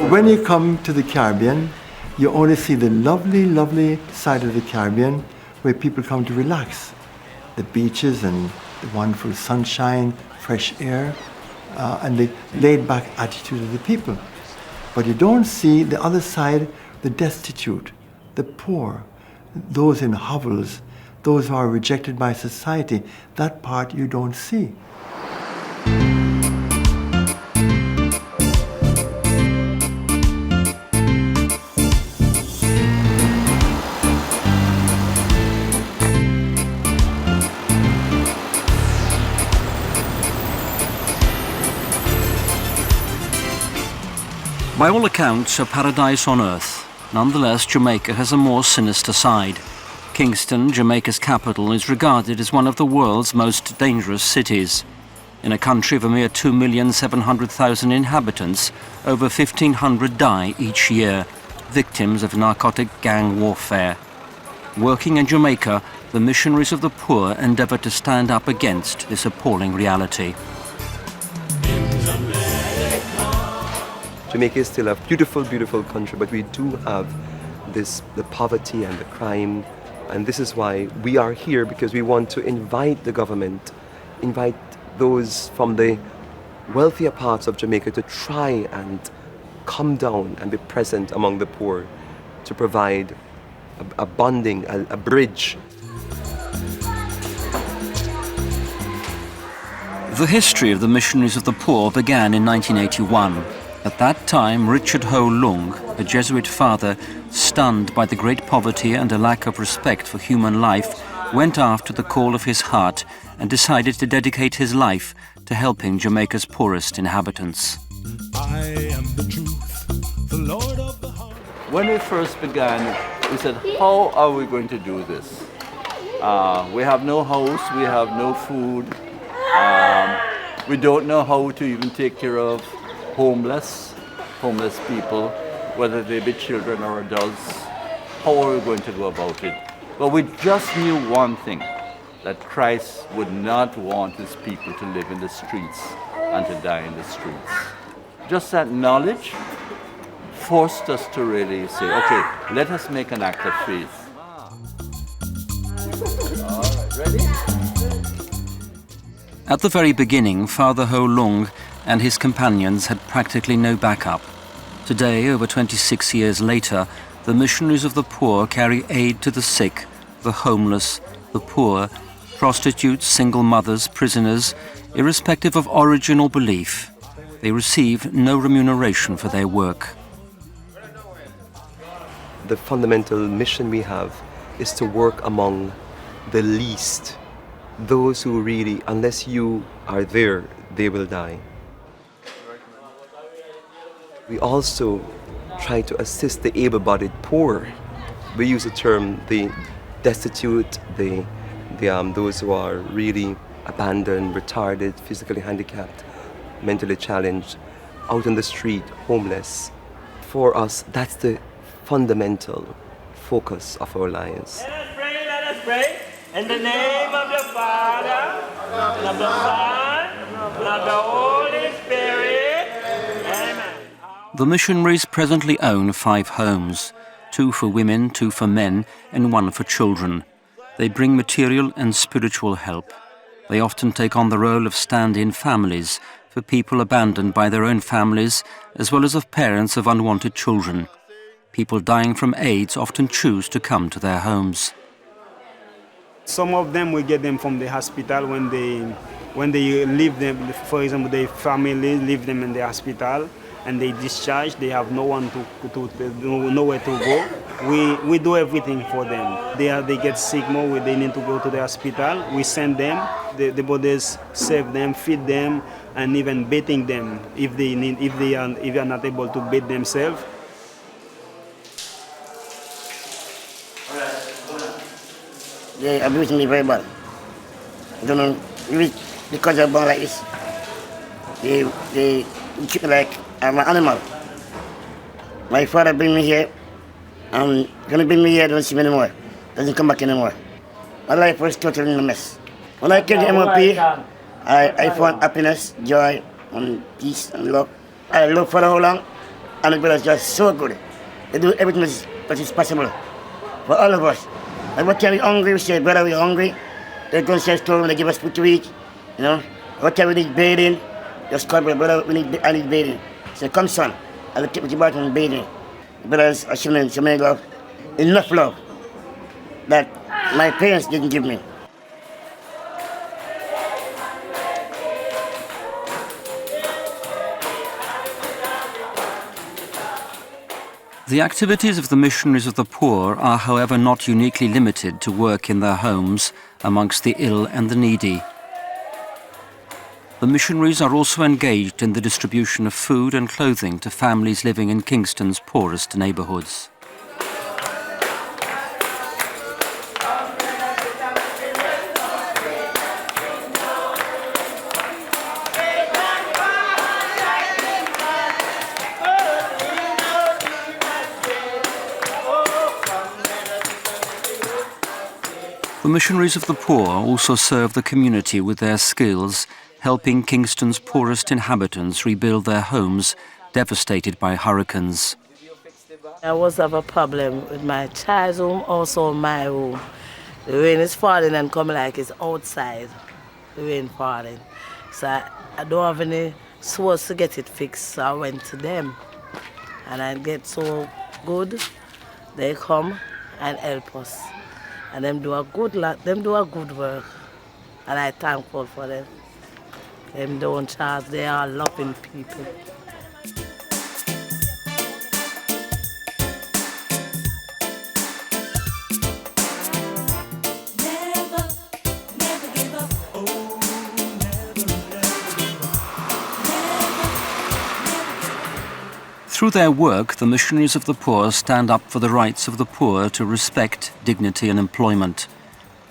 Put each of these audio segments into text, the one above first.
When you come to the Caribbean, you only see the lovely, lovely side of the Caribbean where people come to relax. The beaches and the wonderful sunshine, fresh air, and the laid-back attitude of the people. But you don't see the other side, the destitute, the poor, those in hovels, those who are rejected by society. That part you don't see. By all accounts, a paradise on earth. Nonetheless, Jamaica has a more sinister side. Kingston, Jamaica's capital, is regarded as one of the world's most dangerous cities. In a country of a mere 2,700,000 inhabitants, over 1,500 die each year, victims of narcotic gang warfare. Working in Jamaica, the Missionaries of the Poor endeavour to stand up against this appalling reality. Jamaica is still a beautiful, beautiful country, but we do have the poverty and the crime, and this is why we are here, because we want to invite the government, invite those from the wealthier parts of Jamaica to try and come down and be present among the poor, to provide a bonding, a bridge. The history of the Missionaries of the Poor began in 1981. At that time, Richard Ho Lung, a Jesuit father, stunned by the great poverty and a lack of respect for human life, went after the call of his heart and decided to dedicate his life to helping Jamaica's poorest inhabitants. I am the truth, the Lord of the heart. When we first began, we said, how are we going to do this? We have no house, we have no food, we don't know how to even take care of homeless people, whether they be children or adults. How are we going to go about it? Well, we just knew one thing, that Christ would not want his people to live in the streets and to die in the streets. Just that knowledge forced us to really say, okay, let us make an act of faith. All right, ready? At the very beginning, Father Ho Lung and his companions had practically no backup. Today, over 26 years later, the Missionaries of the Poor carry aid to the sick, the homeless, the poor, prostitutes, single mothers, prisoners, irrespective of origin or belief. They receive no remuneration for their work. The fundamental mission we have is to work among the least, those who really, unless you are there, they will die. We also try to assist the able-bodied poor. We use the term the destitute, those who are really abandoned, retarded, physically handicapped, mentally challenged, out on the street, homeless. For us, that's the fundamental focus of our lives. Let us pray. In the name of the Father, and of the Son, and of the Holy Spirit. Amen. The missionaries presently own 5 homes, 2 for women, 2 for men, and 1 for children. They bring material and spiritual help. They often take on the role of stand-in families for people abandoned by their own families, as well as of parents of unwanted children. People dying from AIDS often choose to come to their homes. Some of them, we get them from the hospital when they leave them. For example, their family leave them in the hospital and they discharge. They have no one nowhere to go. We do everything for them. They get sick more. They need to go to the hospital. We send them. The bodies save them, feed them, and even bathing them if they are not able to bathe themselves. They abuse me very bad. I don't know, because I'm born like this. They treat me like I'm an animal. My father bring me here, gonna bring me here, don't see me anymore. Doesn't come back anymore. My life was totally in a mess. When I came to MOP, I found happiness, joy, and peace and love. I love for how long? and the brothers just so good. They do everything that is possible for all of us. And what time we hungry, we say, brother, we're hungry. They go to the store and they give us food to eat. You know, what time we need bathing, just call brother, I need bathing. Say, come son, I'll take you back and bathing. The brothers are showing so many love, enough love that my parents didn't give me. The activities of the Missionaries of the Poor are, however, not uniquely limited to work in their homes amongst the ill and the needy. The missionaries are also engaged in the distribution of food and clothing to families living in Kingston's poorest neighbourhoods. The Missionaries of the Poor also serve the community with their skills, helping Kingston's poorest inhabitants rebuild their homes devastated by hurricanes. I was have a problem with my child's room, also my room. The rain is falling and coming like it's outside, the rain falling. So I don't have any source to get it fixed, so I went to them. And I get so good, they come and help us. And them do a good work, and I'm thankful for them. Them don't charge, they are loving people. Through their work, the Missionaries of the Poor stand up for the rights of the poor to respect, dignity and employment.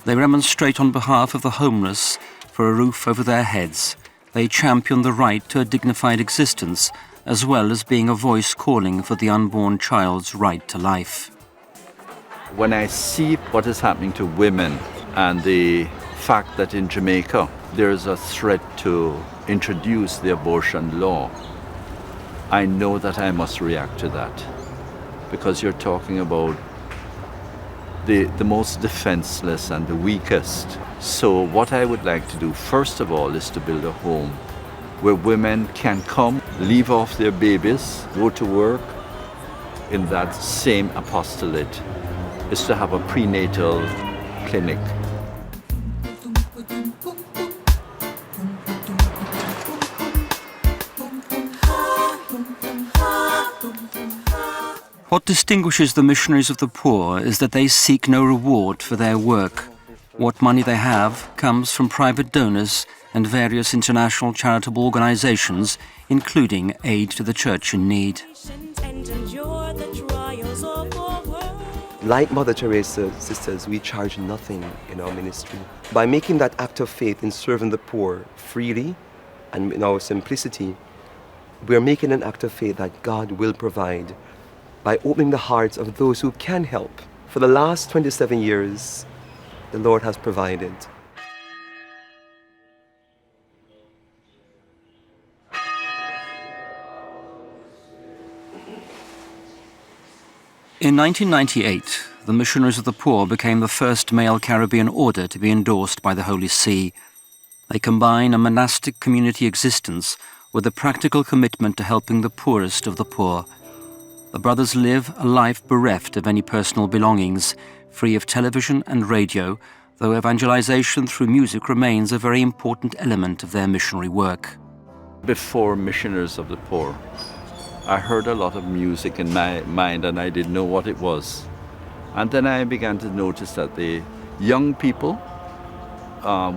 They remonstrate on behalf of the homeless for a roof over their heads. They champion the right to a dignified existence, as well as being a voice calling for the unborn child's right to life. When I see what is happening to women and the fact that in Jamaica there is a threat to introduce the abortion law, I know that I must react to that, because you're talking about the most defenseless and the weakest. So what I would like to do, first of all, is to build a home where women can come, leave off their babies, go to work. In that same apostolate is to have a prenatal clinic. What distinguishes the Missionaries of the Poor is that they seek no reward for their work. What money they have comes from private donors and various international charitable organizations, including aid to the church in need. Like Mother Teresa, sisters, we charge nothing in our ministry. By making that act of faith in serving the poor freely and in our simplicity, we are making an act of faith that God will provide by opening the hearts of those who can help. For the last 27 years, the Lord has provided. In 1998, the Missionaries of the Poor became the first male Caribbean order to be endorsed by the Holy See. They combine a monastic community existence with a practical commitment to helping the poorest of the poor. The brothers live a life bereft of any personal belongings, free of television and radio, though evangelization through music remains a very important element of their missionary work. Before Missionaries of the Poor, I heard a lot of music in my mind and I didn't know what it was. And then I began to notice that the young people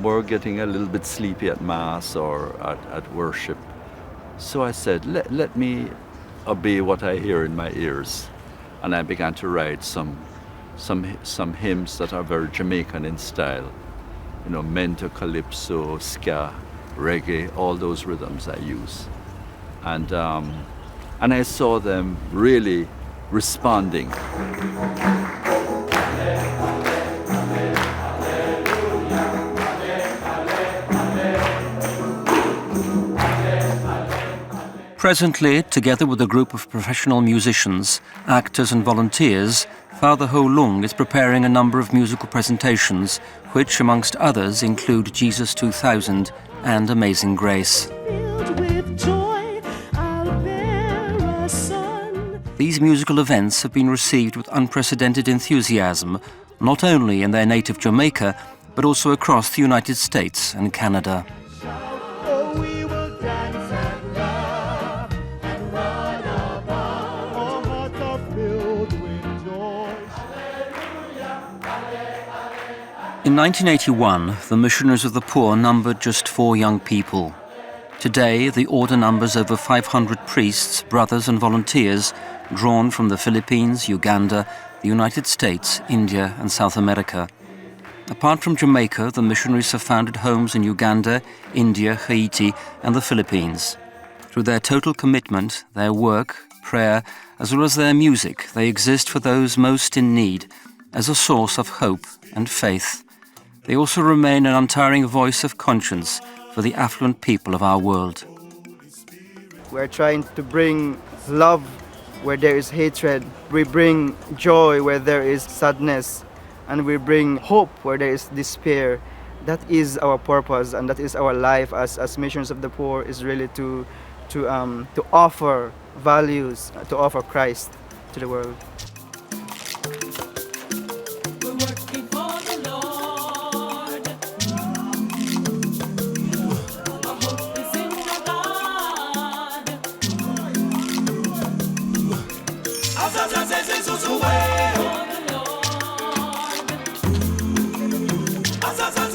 were getting a little bit sleepy at Mass or at worship. So I said, let me obey what I hear in my ears. And I began to write some hymns that are very Jamaican in style. You know, mento, calypso, ska, reggae, all those rhythms I use. And I saw them really responding. Presently, together with a group of professional musicians, actors and volunteers, Father Ho Lung is preparing a number of musical presentations, which, amongst others, include Jesus 2000 and Amazing Grace. These musical events have been received with unprecedented enthusiasm, not only in their native Jamaica, but also across the United States and Canada. In 1981, the Missionaries of the Poor numbered just 4 young people. Today, the order numbers over 500 priests, brothers and volunteers drawn from the Philippines, Uganda, the United States, India and South America. Apart from Jamaica, the missionaries have founded homes in Uganda, India, Haiti and the Philippines. Through their total commitment, their work, prayer, as well as their music, they exist for those most in need as a source of hope and faith. They also remain an untiring voice of conscience for the affluent people of our world. We're trying to bring love where there is hatred. We bring joy where there is sadness. And we bring hope where there is despair. That is our purpose and that is our life as Missionaries of the Poor, is really to offer values, to offer Christ to the world. As